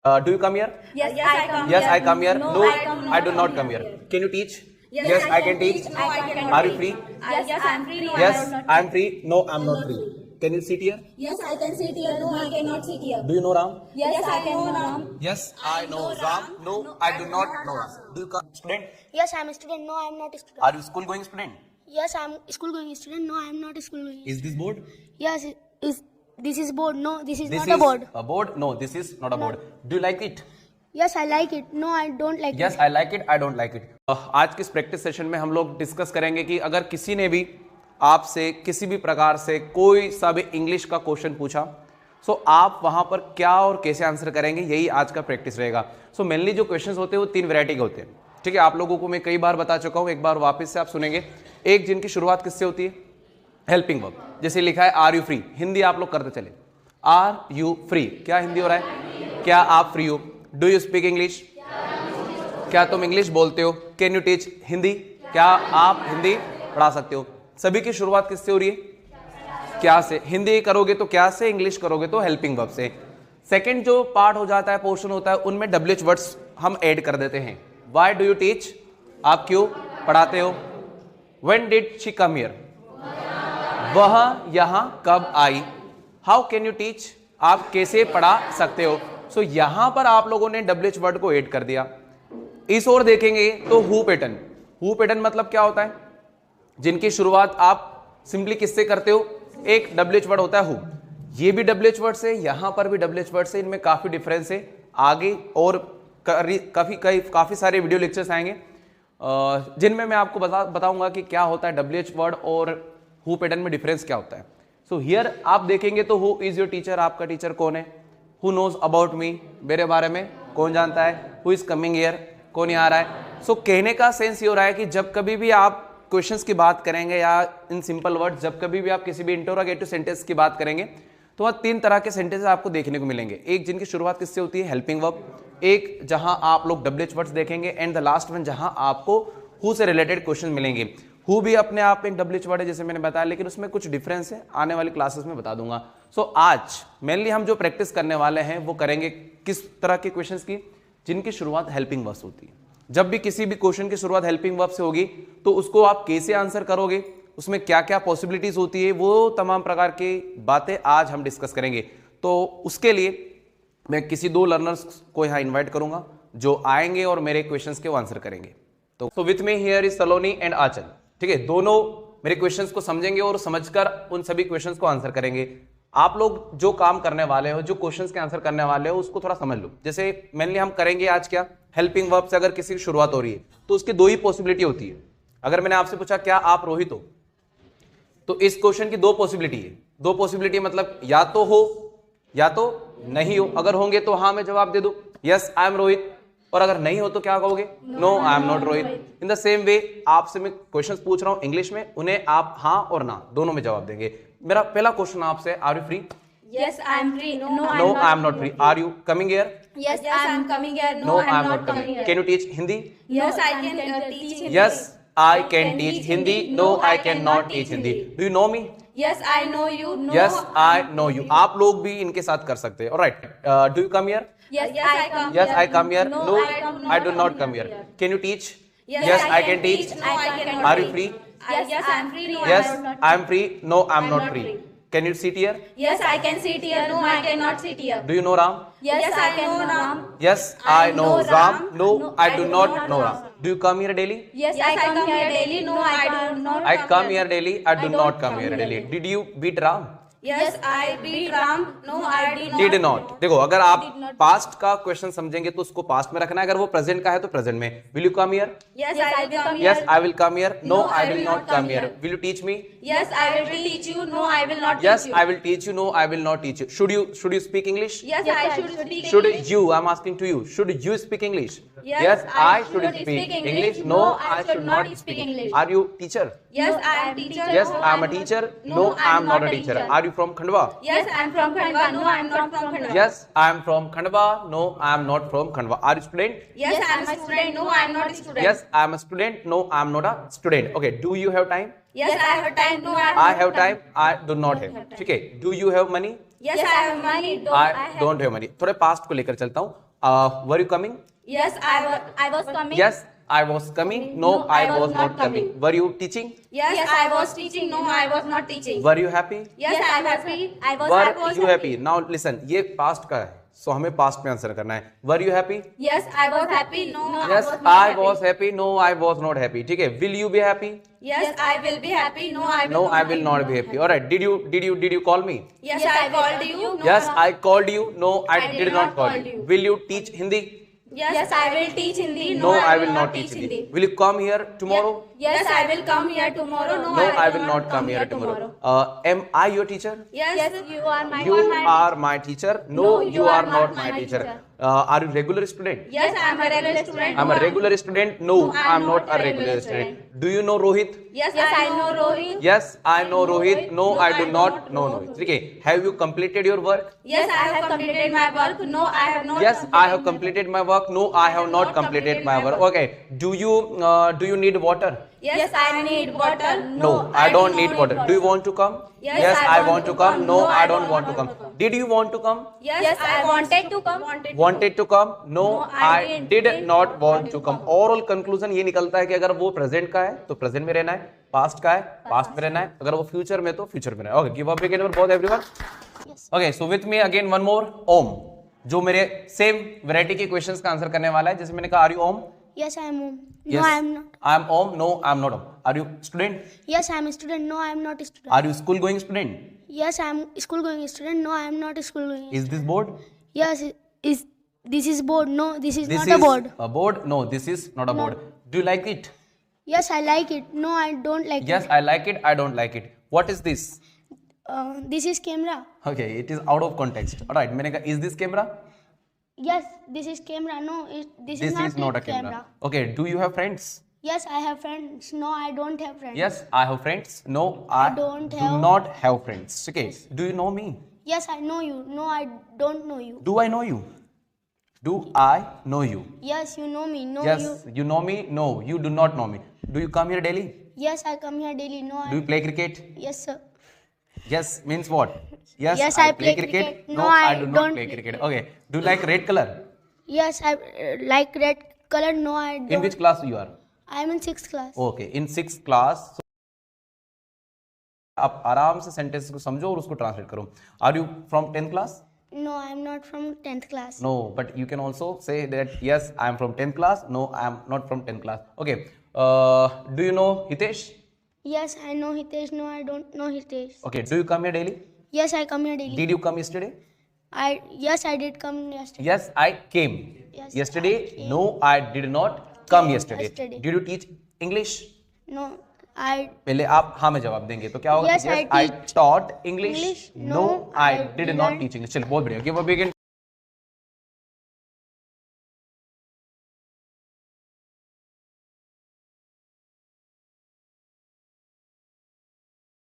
Do you come here? Yes, I come Yes, here. I come here. No, I come I do not come here. Can you teach? Yes, I can teach. No, I cannot Are you teach. free? Yes, I'm free. No, Yes, I'm not. I'm free. No, I'm not free. Can you sit here? Yes, I can sit here. No, I cannot sit here. Do you know Ram? Yes, I can know Ram. Yes, I know Ram. No, I do not know Ram. Do you come student? Yes, I'm a student. No, I'm not a student. Are you school going student? Yes, I'm a school going student. No, I'm not a school going. Is this board? Yes, this is board. No, this is This not is a board. a board? No, this is not a board. Do you like it? Yes, I like it. No, I don't like Yes, it. I like it. I don't like it. आज के इस practice session में हम लोग discuss करेंगे कि अगर किसी ने भी आपसे किसी भी प्रकार से कोई सा भी इंग्लिश का क्वेश्चन पूछा सो आप वहां पर क्या और कैसे आंसर करेंगे, यही आज का प्रैक्टिस रहेगा। सो मेनली जो क्वेश्चंस होते हैं वो 3 वैरायटी के होते हैं। ठीक है, आप लोगों को मैं कई बार बता चुका हूं, एक बार वापस से आप सुनेंगे। एक जिनकी शुरुआत किससे होती है? Helping verb. जैसे लिखा है आर यू फ्री, हिंदी आप लोग करते चले। आर यू फ्री, क्या हिंदी हो रहा है? क्या आप फ्री हो? Do you speak English? क्या तुम इंग्लिश बोलते हो? Can you teach Hindi? क्या आप हिंदी पढ़ा सकते हो? सभी की शुरुआत किससे हो रही है? क्या से। हिंदी करोगे तो क्या से, इंग्लिश करोगे तो हेल्पिंग वर्ब से। सेकंड जो पार्ट हो जाता है, पोर्शन होता है, उनमें WH वर्ड्स हम ऐड कर देते हैं। व्हाई डू यू टीच, आप क्यों पढ़ाते हो? When did she come here, वह यहां कब आई? हाउ कैन यू टीच, आप कैसे पढ़ा सकते हो? सो यहां पर आप लोगों ने WH वर्ड को ऐड कर दिया। इस ओर देखेंगे तो हु पैटर्न। हु पैटर्न मतलब क्या होता है? जिनकी शुरुआत आप सिंपली किससे करते हो? एक WH वर्ड होता है हु। ये भी WH वर्ड से, यहां पर भी WH वर्ड से, इनमें काफी डिफरेंस है। आगे और काफी सारे वीडियो लेक्चर्स आएंगे जिनमें मैं आपको बताऊंगा कि क्या होता है WH वर्ड और हु पैटर्न में डिफरेंस क्या होता है। सो हियर आप देखेंगे तो हु इज योर टीचर, आपका टीचर कौन है? हु नोज अबाउट मी, मेरे बारे में कौन जानता है? हु इज कमिंग हियर, कौन यहाँ आ रहा है? सो कहने का सेंस ये हो रहा है कि जब कभी भी आप क्वेश्चंस की बात करेंगे या इन सिंपल वर्ड्स, जब कभी भी आप किसी भी इंटरोगेटिव सेंटेंस की बात करेंगे तो वहाँ 3 तरह के सेंटेंस आपको देखने को मिलेंगे। एक जिनकी शुरुआत किससे होती है? Helping verb. एक जहां आप लोग WH वर्ड्स देखेंगे एंड द लास्ट वन जहां आपको हु से रिलेटेड क्वेश्चन मिलेंगे। हु भी अपने आप में एक WH वर्ड है जैसे मैंने बताया, लेकिन उसमें कुछ डिफरेंस है, आने वाली क्लासेस में बता दूंगा। सो आज मेनली हम जो प्रैक्टिस करने वाले हैं वो करेंगे किस तरह के क्वेश्चंस की? जिनकी शुरुआत हेल्पिंग वर्ब से होती है। जब भी किसी भी क्वेश्चन की शुरुआत हेल्पिंग वर्ब से होगी तो उसको आप कैसे आंसर करोगे, उसमें क्या क्या पॉसिबिलिटीज होती है, वो तमाम प्रकार की बातें आज हम डिस्कस करेंगे। तो उसके लिए मैं किसी 2 लर्नर्स को यहाँ इन्वाइट करूंगा जो आएंगे और मेरे क्वेश्चंस के वो आंसर करेंगे। तो with me here is Saloni and Aanchal. ठीक है, दोनों मेरे क्वेश्चंस को समझेंगे और समझकर उन सभी क्वेश्चंस को आंसर करेंगे। आप लोग जो काम करने वाले हो, जो क्वेश्चंस के आंसर करने वाले हो, उसको थोड़ा समझ लो। जैसे मेनली हम करेंगे आज क्या, हेल्पिंग वर्ब से अगर किसी की शुरुआत हो रही है तो उसकी 2 ही पॉसिबिलिटी होती है। अगर मैंने आपसे पूछा क्या आप रोहित हो, तो इस क्वेश्चन की 2 पॉसिबिलिटी है। 2 पॉसिबिलिटी मतलब या तो हो या तो नहीं हो। अगर होंगे तो हाँ मैं जवाब दे दूं, यस आई एम रोहित, और अगर नहीं हो तो क्या कहोगे? No I am not Rohit. In the same way आपसे मैं क्वेश्चंस पूछ रहा हूं इंग्लिश में, उन्हें आप हाँ और ना दोनों में जवाब देंगे। मेरा पहला क्वेश्चन आपसे, are you free? Yes, I am free. No, No, I am not free. Are you coming here? Yes, I am coming here. No, I am not coming. Can you teach Hindi? Yes, I can teach Hindi. Yes, I can teach Hindi. No, I cannot teach Hindi. Do you know me? Yes, I know you. No, Yes, I know you. आप लोग भी इनके साथ कर सकते हैं। Alright. Do you come here? Yes, I come. Yes, I come here. No, I I do not come here. Can you teach? Yes, I can teach. No, I cannot. Are you free? Yes, I am free. No, Yes, I am not. I am free. No, I am not free. Can you sit here? Yes, I can sit here. No, I cannot sit here. Do you know Ram? Yes, I can know Ram. Yes, I know Ram. No, I do not know Ram. Do you come here daily? Yes, I come here daily. No, I do not. I come here daily. I do not come here daily. Did you beat Ram? Yes, I beat Ram. No, I did not. Did not. देखो अगर आप past का question समझेंगे तो उसको past में रखना है, अगर वो प्रेजेंट का है तो प्रेजेंट में। Will you come here? Yes, I will come here. Yes, I will come here. No, I will not come here. Will you teach me? Yes, I will teach you. No, I will not Yes, teach you. I will teach you. No, I will not teach you. Should you speak English? Yes, I should speak Should English. you? I'm asking to you. Should you speak English? Yes, I should speak English. No, I should not speak English. Are you teacher? Yes, I am teacher. Yes, No, I am a teacher. No, I am not a teacher. Are you from Khandwa? Yes, I am from Khandwa. No, I am not from Khandwa. Yes, I am from Khandwa. No, I am not from Khandwa. Are you student? Yes, I am a student. No, I am not a student. Yes, I am a student. No, I am not a student. Okay, do you have time? Yes, I have time. No, I have time. I do not have. ठीक है. Do you have money? Yes, I have money. No, I don't have money. थोड़े past को लेकर चलता हूँ. Were you coming? Yes, I was coming. Yes, I was coming. No, I was not coming. Were you teaching? Yes, I was teaching. No, I was not teaching. Were you happy? Yes, I was happy. Were you happy? Now listen, ये past का है, so हमें past में answer करना है. Were you happy? Yes, I was happy. No, Yes, I was not I happy. was happy. No, I was not happy. ठीक है. Will you be happy? Yes, I will be happy. No, I will No, not I will not be happy. All right. Did you call me? Yes, I called you. No, Yes, I called you. No, I did not call you. you. Will you teach Hindi? Yes, I will teach Hindi. No, I will not teach Hindi. Will you come here tomorrow? Yes, I will come here tomorrow. No, I will not come here tomorrow. Am I your teacher? Yes, you are my. You are my teacher. No, you are not my teacher. Are you regular student? Yes, I am a regular student. I'm a regular student. No, I'm not a regular student. Do you know Rohit? Yes, I know Rohit. Yes, I know Rohit. No, I do not know Rohit. Okay. Have you completed your work? Yes, I have completed my work. No, I have not. Yes, I have completed my work. No, I have not completed my work. Okay. Do you need water? Yes, I need water. No, I don't need water. Do you want to come? Yes, I want to come. No, I don't want to come. Did you want to come? Yes, I wanted to come. Wanted to come? No, I did didn't not want to come. Oral conclusion ये निकलता है कि अगर वो present का है तो present में रहना है, पास्ट का है पास्ट में रहना है, अगर वो फ्यूचर में तो फ्यूचर में रहना है. Okay, give a big hand for both everyone. Okay, so with me again one more, Om, जो मेरे सेम वैरायटी के क्वेश्चंस का आंसर करने वाला है. जैसे मैंने कहा, are you Om? Yes, I am Om. Yes. No, I am not. I am Om. No, I am not Om. Are you student? Yes, I am a student. No, I am not a student. Are you school going student? Yes, I am school going student. No, I am not a school going. Is this board? Yes, is this is board? No, this is This not is a board. a board? No, this is not a board. Do you like it? Yes, I like it. No, I don't like Yes, it. I like it. I don't like it. What is this? This is camera. Okay, it is out of context. All right, मैंने कहा, is this camera? Yes, this is camera. No, this is not a camera. Okay, do you have friends? Yes, I have friends. No, I don't have friends. Yes, I have friends. No, I don't do have- not have friends. Okay, do you know me? Yes, I know you. No, I don't know you. Do I know you? Do I know you? Yes, you know me. No, Yes, you know me? No, you do not know me. Do you come here daily? Yes, I come here daily. No, Do you play cricket? Yes, sir. Yes means what? Yes, Yes, I I play play cricket. cricket. No, No, I I do not don't play play cricket. Okay, do you like red color? Yes, I like red color. No, I don't. In which class you are? I am in 6th class. Okay, in 6th class. आप आराम से sentence को समझो और उसको translate करो. Are you from 10th class? No, I am not from 10th class. No, but you can also say that yes, I am from 10th class. No, I am not from 10th class. Okay. Do you know Hitesh? Yes, I know Hitesh. No, I don't know Hitesh. Okay. Do you come here daily? Yes, I come here daily. Did you come yesterday? Yes, I did come yesterday. Yes, I came. Yes, Yesterday? I came. No, I did not come yesterday. Yesterday. Did you teach English? No, I पहले आप हाँ में जवाब देंगे तो क्या होगा? Yes, I I taught English. English. No, No, I I did not didn't. teach English. चलो बहुत बढ़िया. Give a big hand.